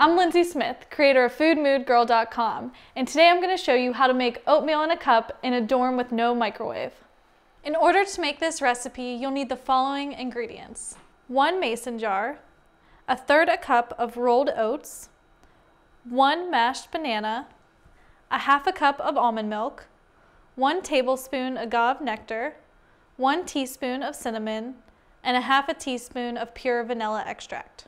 I'm Lindsey Smith, creator of FoodMoodGirl.com, and today I'm going to show you how to make oatmeal in a cup in a dorm with no microwave. In order to make this recipe, you'll need the following ingredients: 1 mason jar, 1/3 cup of rolled oats, 1 mashed banana, 1/2 cup of almond milk, 1 tablespoon agave nectar, 1 teaspoon of cinnamon, and 1/2 teaspoon of pure vanilla extract.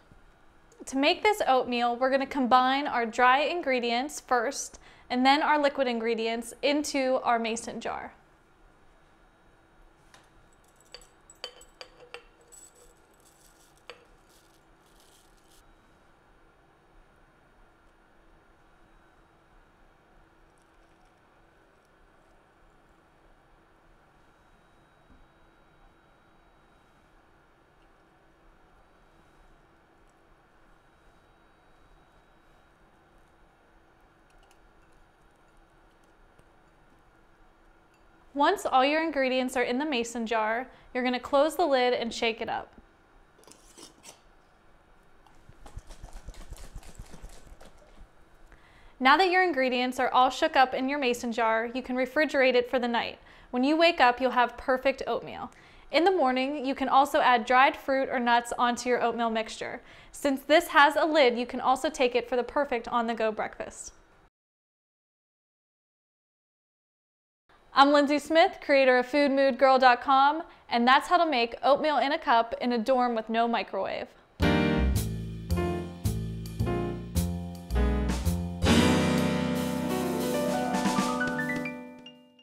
To make this oatmeal, we're going to combine our dry ingredients first and then our liquid ingredients into our mason jar. Once all your ingredients are in the mason jar, you're going to close the lid and shake it up. Now that your ingredients are all shook up in your mason jar, you can refrigerate it for the night. When you wake up, you'll have perfect oatmeal. In the morning, you can also add dried fruit or nuts onto your oatmeal mixture. Since this has a lid, you can also take it for the perfect on-the-go breakfast. I'm Lindsey Smith, creator of FoodMoodGirl.com, and that's how to make oatmeal in a cup in a dorm with no microwave.